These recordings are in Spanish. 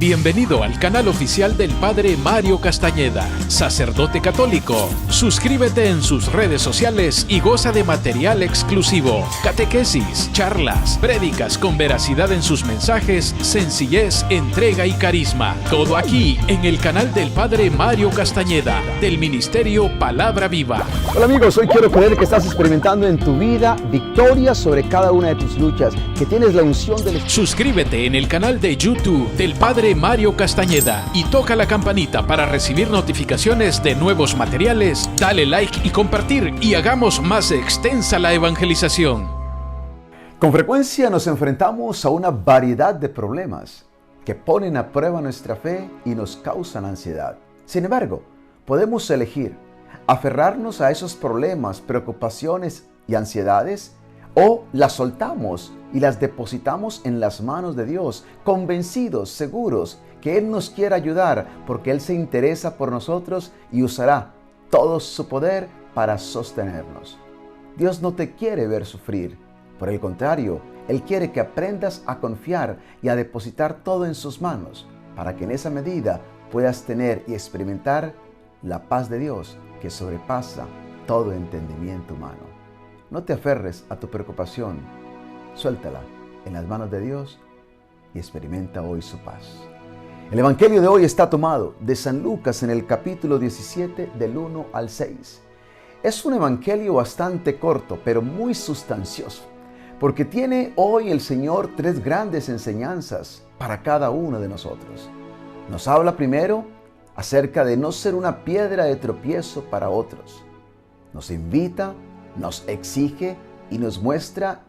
Bienvenido al canal oficial del Padre Mario Castañeda, sacerdote católico. Suscríbete en sus redes sociales y goza de material exclusivo, catequesis, charlas, prédicas con veracidad en sus mensajes, sencillez, entrega y carisma. Todo aquí en el canal del Padre Mario Castañeda, del Ministerio Palabra Viva. Hola amigos, hoy quiero creer que estás experimentando en tu vida victoria sobre cada una de tus luchas, que tienes la unción del Espíritu. Suscríbete en el canal de YouTube del Padre Mario Castañeda y toca la campanita para recibir notificaciones de nuevos materiales. Dale like y compartir y hagamos más extensa la evangelización. Con frecuencia nos enfrentamos a una variedad de problemas que ponen a prueba nuestra fe y nos causan ansiedad. Sin embargo, podemos elegir aferrarnos a esos problemas, preocupaciones y ansiedades, o las soltamos y las depositamos en las manos de Dios, convencidos, seguros que Él nos quiere ayudar porque Él se interesa por nosotros y usará todo su poder para sostenernos. Dios no te quiere ver sufrir. Por el contrario, Él quiere que aprendas a confiar y a depositar todo en sus manos para que en esa medida puedas tener y experimentar la paz de Dios que sobrepasa todo entendimiento humano. No te aferres a tu preocupación, suéltala en las manos de Dios y experimenta hoy su paz. El Evangelio de hoy está tomado de San Lucas en el capítulo 17 del 1 al 6. Es un evangelio bastante corto, pero muy sustancioso, porque tiene hoy el Señor tres grandes enseñanzas para cada uno de nosotros. Nos habla primero acerca de no ser una piedra de tropiezo para otros. Nos invita, nos exige y nos muestra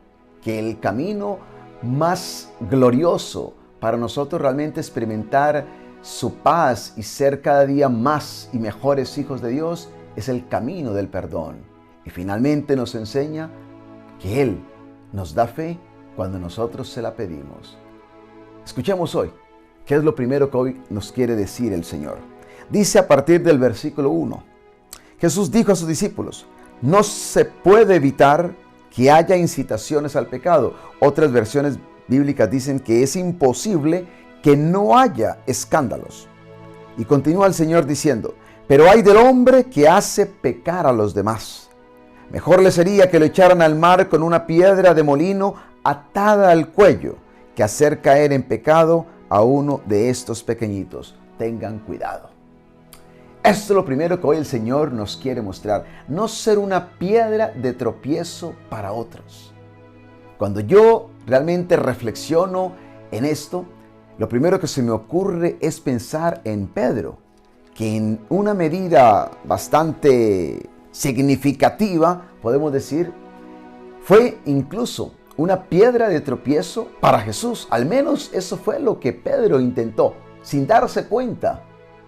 que el camino más glorioso para nosotros realmente experimentar su paz y ser cada día más y mejores hijos de Dios es el camino del perdón. Y finalmente nos enseña que Él nos da fe cuando nosotros se la pedimos. Escuchemos hoy qué es lo primero que hoy nos quiere decir el Señor. Dice a partir del versículo 1, Jesús dijo a sus discípulos: no se puede evitar que haya incitaciones al pecado. Otras versiones bíblicas dicen que es imposible que no haya escándalos. Y continúa el Señor diciendo: pero hay del hombre que hace pecar a los demás. Mejor le sería que lo echaran al mar con una piedra de molino atada al cuello, que hacer caer en pecado a uno de estos pequeñitos. Tengan cuidado. Esto es lo primero que hoy el Señor nos quiere mostrar. No ser una piedra de tropiezo para otros. Cuando yo realmente reflexiono en esto, lo primero que se me ocurre es pensar en Pedro, que en una medida bastante significativa, podemos decir, fue incluso una piedra de tropiezo para Jesús. Al menos eso fue lo que Pedro intentó, sin darse cuenta.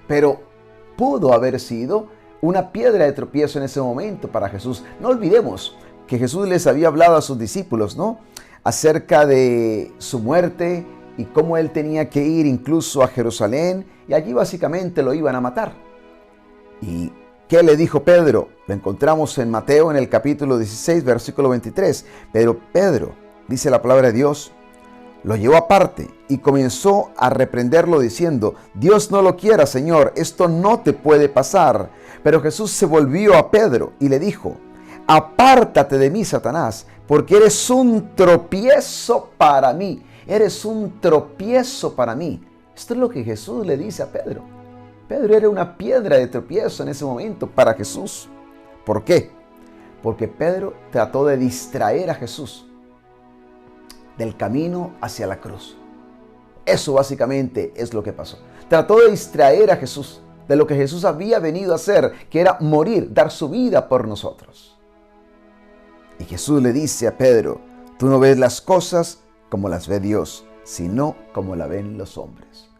Pero pudo haber sido una piedra de tropiezo en ese momento para Jesús. No olvidemos que Jesús les había hablado a sus discípulos, ¿no?, acerca de su muerte y cómo Él tenía que ir incluso a Jerusalén, y allí básicamente lo iban a matar. ¿Y qué le dijo Pedro? Lo encontramos en Mateo en el capítulo 16, versículo 23. Pero Pedro, dice la palabra de Dios, lo llevó aparte y comenzó a reprenderlo diciendo: Dios no lo quiera, Señor, esto no te puede pasar. Pero Jesús se volvió a Pedro y le dijo: apártate de mí, Satanás, porque eres un tropiezo para mí. Eres un tropiezo para mí. Esto es lo que Jesús le dice a Pedro. Pedro era una piedra de tropiezo en ese momento para Jesús. ¿Por qué? Porque Pedro trató de distraer a Jesús del camino hacia la cruz. Eso básicamente es lo que pasó. Trató de distraer a Jesús de lo que Jesús había venido a hacer, que era morir, dar su vida por nosotros. Y Jesús le dice a Pedro: tú no ves las cosas como las ve Dios, sino como la ven los hombres.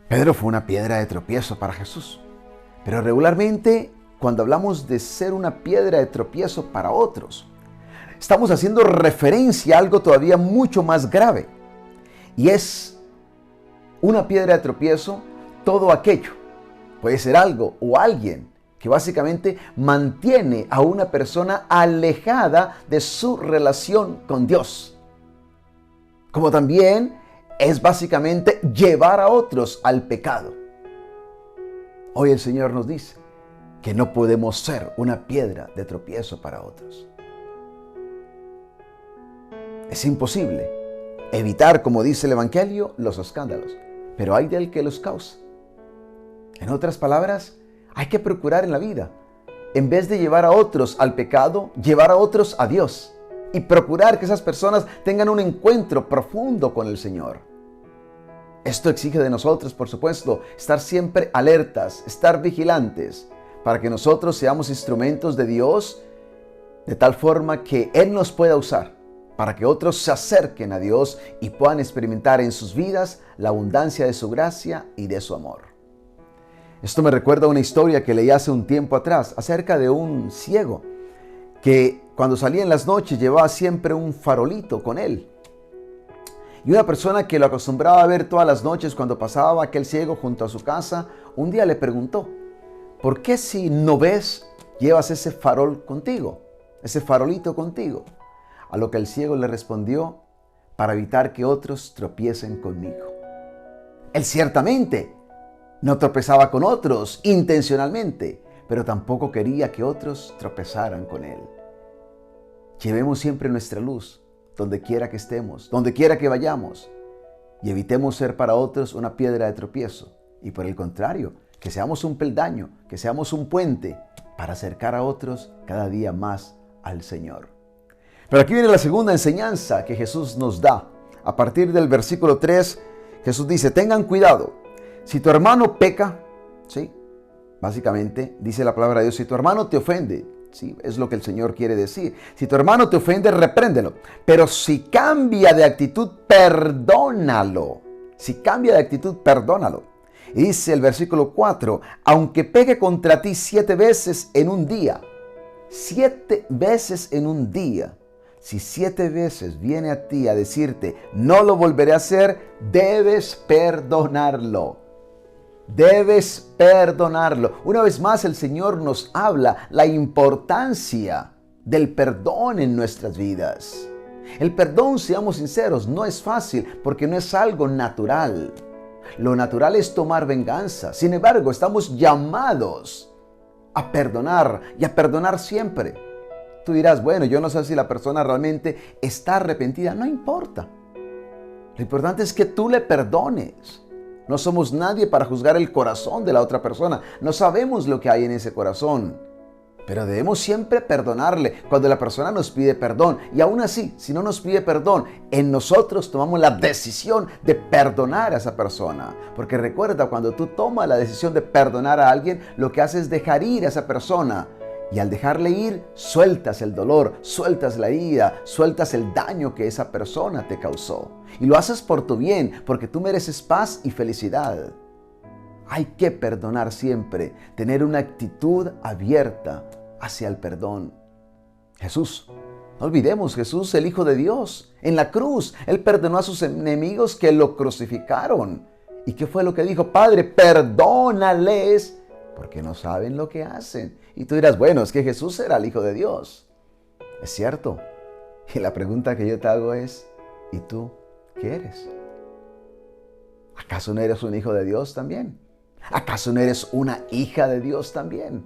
Pedro fue una piedra de tropiezo para Jesús. Pero regularmente, cuando hablamos de ser una piedra de tropiezo para otros, estamos haciendo referencia a algo todavía mucho más grave. Y es una piedra de tropiezo todo aquello. Puede ser algo o alguien que básicamente mantiene a una persona alejada de su relación con Dios. Como también es básicamente llevar a otros al pecado. Hoy el Señor nos dice que no podemos ser una piedra de tropiezo para otros. Es imposible evitar, como dice el Evangelio, los escándalos, pero hay del que los causa. En otras palabras, hay que procurar en la vida, en vez de llevar a otros al pecado, llevar a otros a Dios y procurar que esas personas tengan un encuentro profundo con el Señor. Esto exige de nosotros, por supuesto, estar siempre alertas, estar vigilantes, para que nosotros seamos instrumentos de Dios de tal forma que Él nos pueda usar para que otros se acerquen a Dios y puedan experimentar en sus vidas la abundancia de su gracia y de su amor. Esto me recuerda a una historia que leí hace un tiempo atrás acerca de un ciego que cuando salía en las noches llevaba siempre un farolito con él. Y una persona que lo acostumbraba a ver todas las noches cuando pasaba aquel ciego junto a su casa, un día le preguntó: ¿por qué si no ves, llevas ese farol contigo, ese farolito contigo? A lo que el ciego le respondió: para evitar que otros tropiecen conmigo. Él ciertamente no tropezaba con otros intencionalmente, pero tampoco quería que otros tropezaran con él. Llevemos siempre nuestra luz donde quiera que estemos, donde quiera que vayamos, y evitemos ser para otros una piedra de tropiezo, y por el contrario, que seamos un peldaño, que seamos un puente para acercar a otros cada día más al Señor. Pero aquí viene la segunda enseñanza que Jesús nos da. A partir del versículo 3, Jesús dice: tengan cuidado. Si tu hermano peca, ¿sí? Básicamente dice la palabra de Dios, si tu hermano te ofende, ¿sí? Es lo que el Señor quiere decir. Si tu hermano te ofende, repréndelo. Pero si cambia de actitud, perdónalo. Si cambia de actitud, perdónalo. Y dice el versículo 4, aunque peque contra ti 7 veces en un día, 7 veces en un día, si 7 veces viene a ti a decirte, no lo volveré a hacer, debes perdonarlo. Debes perdonarlo. Una vez más el Señor nos habla la importancia del perdón en nuestras vidas. El perdón, seamos sinceros, no es fácil porque no es algo natural. Lo natural es tomar venganza. Sin embargo, estamos llamados a perdonar y a perdonar siempre. Tú dirás, bueno, yo no sé si la persona realmente está arrepentida. No importa. Lo importante es que tú le perdones. No somos nadie para juzgar el corazón de la otra persona. No sabemos lo que hay en ese corazón. Pero debemos siempre perdonarle cuando la persona nos pide perdón. Y aún así, si no nos pide perdón, en nosotros tomamos la decisión de perdonar a esa persona. Porque recuerda, cuando tú tomas la decisión de perdonar a alguien, lo que haces es dejar ir a esa persona. Y al dejarle ir, sueltas el dolor, sueltas la herida, sueltas el daño que esa persona te causó. Y lo haces por tu bien, porque tú mereces paz y felicidad. Hay que perdonar siempre, tener una actitud abierta hacia el perdón. Jesús, no olvidemos, Jesús, el Hijo de Dios, en la cruz, Él perdonó a sus enemigos que lo crucificaron. ¿Y qué fue lo que dijo? Padre, perdónales, porque no saben lo que hacen. Y tú dirás, bueno, es que Jesús era el Hijo de Dios. Es cierto. Y la pregunta que yo te hago es, ¿y tú qué eres? ¿Acaso no eres un hijo de Dios también? ¿Acaso no eres una hija de Dios también?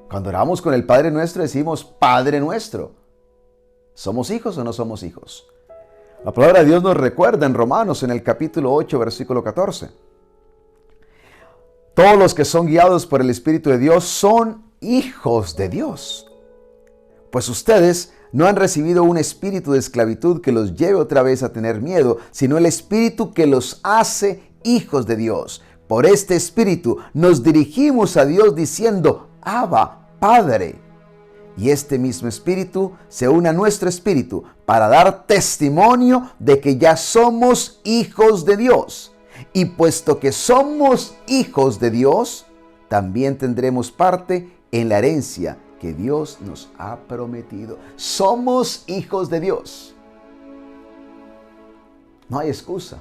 Cuando oramos con el Padre Nuestro decimos Padre Nuestro. ¿Somos hijos o no somos hijos? La palabra de Dios nos recuerda en Romanos, en el capítulo 8, versículo 14. Todos los que son guiados por el Espíritu de Dios son hijos de Dios. Pues ustedes no han recibido un espíritu de esclavitud que los lleve otra vez a tener miedo, sino el espíritu que los hace hijos de Dios. Por este espíritu nos dirigimos a Dios diciendo, Abba, Padre. Y este mismo espíritu se une a nuestro espíritu para dar testimonio de que ya somos hijos de Dios. Y puesto que somos hijos de Dios, también tendremos parte en la herencia que Dios nos ha prometido. Somos hijos de Dios. No hay excusa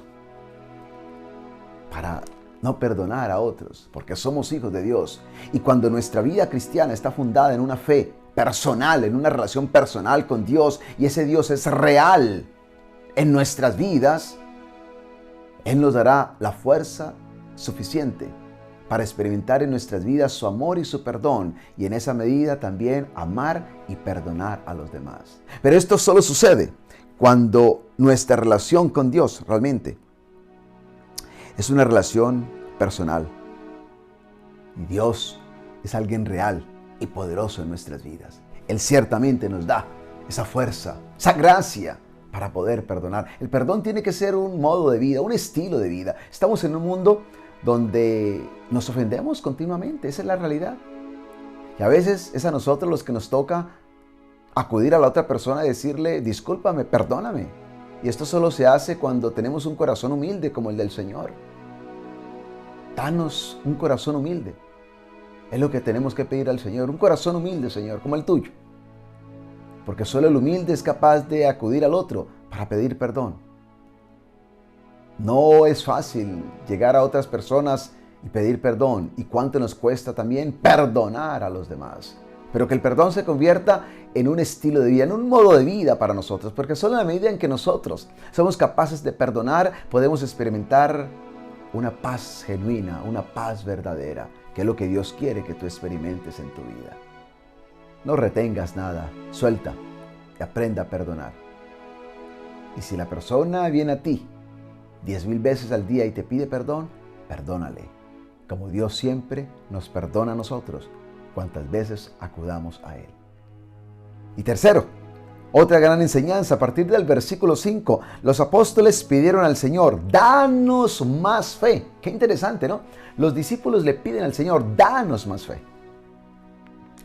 para no perdonar a otros, porque somos hijos de Dios. Y cuando nuestra vida cristiana está fundada en una fe personal, en una relación personal con Dios, y ese Dios es real, en nuestras vidas, Él nos dará la fuerza suficiente para experimentar en nuestras vidas su amor y su perdón, y en esa medida también amar y perdonar a los demás. Pero esto solo sucede cuando nuestra relación con Dios realmente es una relación personal. Y Dios es alguien real y poderoso en nuestras vidas. Él ciertamente nos da esa fuerza, esa gracia para poder perdonar. El perdón tiene que ser un modo de vida, un estilo de vida. Estamos en un mundo donde nos ofendemos continuamente, esa es la realidad. Y a veces es a nosotros los que nos toca acudir a la otra persona y decirle, discúlpame, perdóname. Y esto solo se hace cuando tenemos un corazón humilde como el del Señor. Danos un corazón humilde. Es lo que tenemos que pedir al Señor, un corazón humilde, Señor, como el tuyo. Porque solo el humilde es capaz de acudir al otro para pedir perdón. No es fácil llegar a otras personas y pedir perdón. Y cuánto nos cuesta también perdonar a los demás. Pero que el perdón se convierta en un estilo de vida, en un modo de vida para nosotros. Porque solo en la medida en que nosotros somos capaces de perdonar, podemos experimentar una paz genuina, una paz verdadera, que es lo que Dios quiere que tú experimentes en tu vida. No retengas nada, suelta y aprenda a perdonar. Y si la persona viene a ti 10,000 veces al día y te pide perdón, perdónale, como Dios siempre nos perdona a nosotros cuantas veces acudamos a Él. Y tercero, otra gran enseñanza, a partir del versículo 5, los apóstoles pidieron al Señor, danos más fe. Qué interesante, ¿no? Los discípulos le piden al Señor, danos más fe.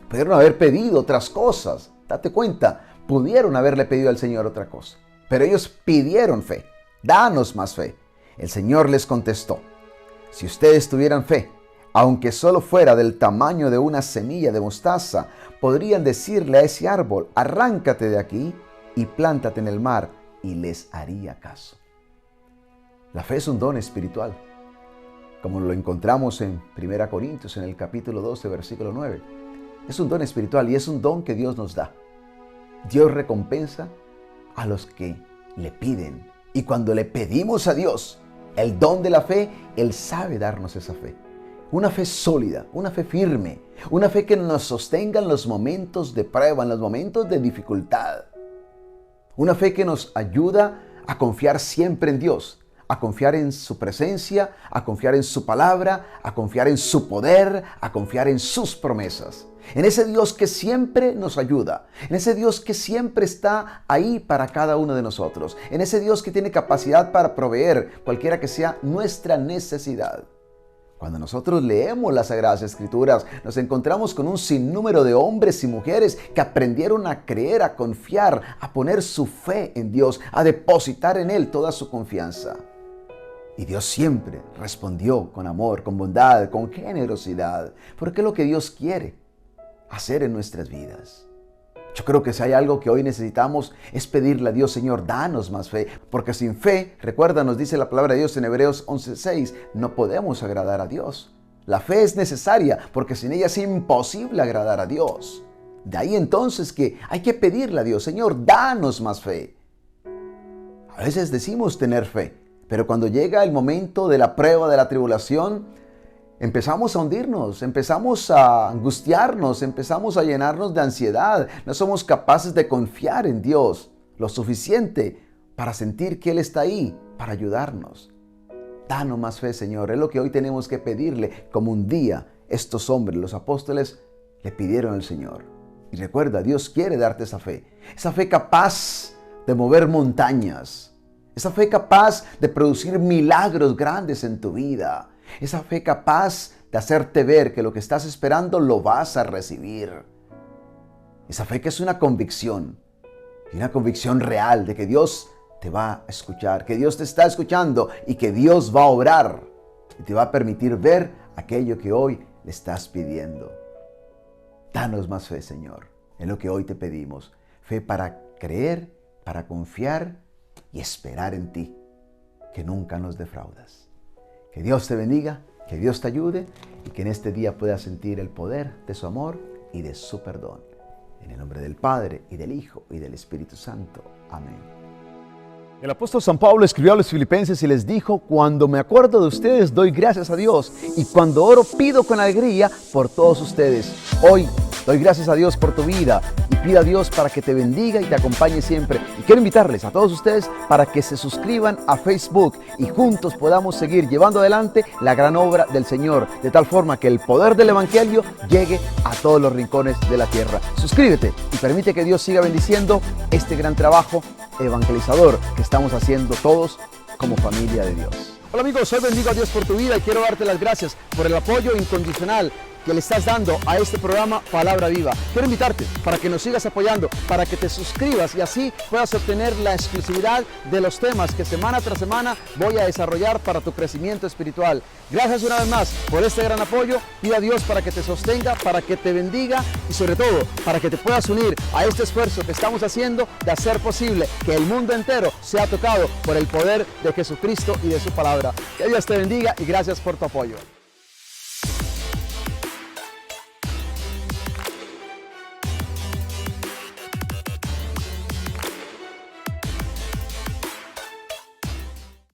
Pudieron haber pedido otras cosas, date cuenta, pudieron haberle pedido al Señor otra cosa, pero ellos pidieron fe. Danos más fe. El Señor les contestó, si ustedes tuvieran fe, aunque solo fuera del tamaño de una semilla de mostaza, podrían decirle a ese árbol, arráncate de aquí y plántate en el mar, y les haría caso. La fe es un don espiritual, como lo encontramos en 1 Corintios, en el capítulo 12, versículo 9. Es un don espiritual y es un don que Dios nos da. Dios recompensa a los que le piden. Y cuando le pedimos a Dios el don de la fe, Él sabe darnos esa fe. Una fe sólida, una fe firme, una fe que nos sostenga en los momentos de prueba, en los momentos de dificultad. Una fe que nos ayuda a confiar siempre en Dios, a confiar en su presencia, a confiar en su palabra, a confiar en su poder, a confiar en sus promesas. En ese Dios que siempre nos ayuda, en ese Dios que siempre está ahí para cada uno de nosotros, en ese Dios que tiene capacidad para proveer cualquiera que sea nuestra necesidad. Cuando nosotros leemos las Sagradas Escrituras, nos encontramos con un sinnúmero de hombres y mujeres que aprendieron a creer, a confiar, a poner su fe en Dios, a depositar en Él toda su confianza. Y Dios siempre respondió con amor, con bondad, con generosidad, porque es lo que Dios quiere hacer en nuestras vidas. Yo creo que si hay algo que hoy necesitamos es pedirle a Dios, Señor, danos más fe, porque sin fe, recuerda, nos dice la palabra de Dios en Hebreos 11:6, no podemos agradar a Dios. La fe es necesaria porque sin ella es imposible agradar a Dios. De ahí entonces que hay que pedirle a Dios, Señor, danos más fe. A veces decimos tener fe, pero cuando llega el momento de la prueba, de la tribulación, empezamos a hundirnos, empezamos a angustiarnos, empezamos a llenarnos de ansiedad. No somos capaces de confiar en Dios lo suficiente para sentir que Él está ahí para ayudarnos. Danos más fe, Señor. Es lo que hoy tenemos que pedirle, como un día estos hombres, los apóstoles, le pidieron al Señor. Y recuerda, Dios quiere darte esa fe capaz de mover montañas, esa fe capaz de producir milagros grandes en tu vida. Esa fe capaz de hacerte ver que lo que estás esperando lo vas a recibir. Esa fe que es una convicción, y una convicción real de que Dios te va a escuchar, que Dios te está escuchando y que Dios va a obrar y te va a permitir ver aquello que hoy le estás pidiendo. Danos más fe, Señor, en lo que hoy te pedimos. Fe para creer, para confiar y esperar en ti, que nunca nos defraudas. Que Dios te bendiga, que Dios te ayude y que en este día puedas sentir el poder de su amor y de su perdón. En el nombre del Padre, y del Hijo, y del Espíritu Santo. Amén. El apóstol San Pablo escribió a los filipenses y les dijo: cuando me acuerdo de ustedes doy gracias a Dios, y cuando oro pido con alegría por todos ustedes. Hoy doy gracias a Dios por tu vida y pido a Dios para que te bendiga y te acompañe siempre. Y quiero invitarles a todos ustedes para que se suscriban a Facebook y juntos podamos seguir llevando adelante la gran obra del Señor, de tal forma que el poder del Evangelio llegue a todos los rincones de la tierra. Suscríbete y permite que Dios siga bendiciendo este gran trabajo evangelizador que estamos haciendo todos como familia de Dios. Hola amigos, hoy bendigo a Dios por tu vida y quiero darte las gracias por el apoyo incondicional que le estás dando a este programa Palabra Viva. Quiero invitarte para que nos sigas apoyando, para que te suscribas y así puedas obtener la exclusividad de los temas que semana tras semana voy a desarrollar para tu crecimiento espiritual. Gracias una vez más por este gran apoyo. Pido a Dios para que te sostenga, para que te bendiga y sobre todo para que te puedas unir a este esfuerzo que estamos haciendo de hacer posible que el mundo entero sea tocado por el poder de Jesucristo y de su palabra. Que Dios te bendiga y gracias por tu apoyo.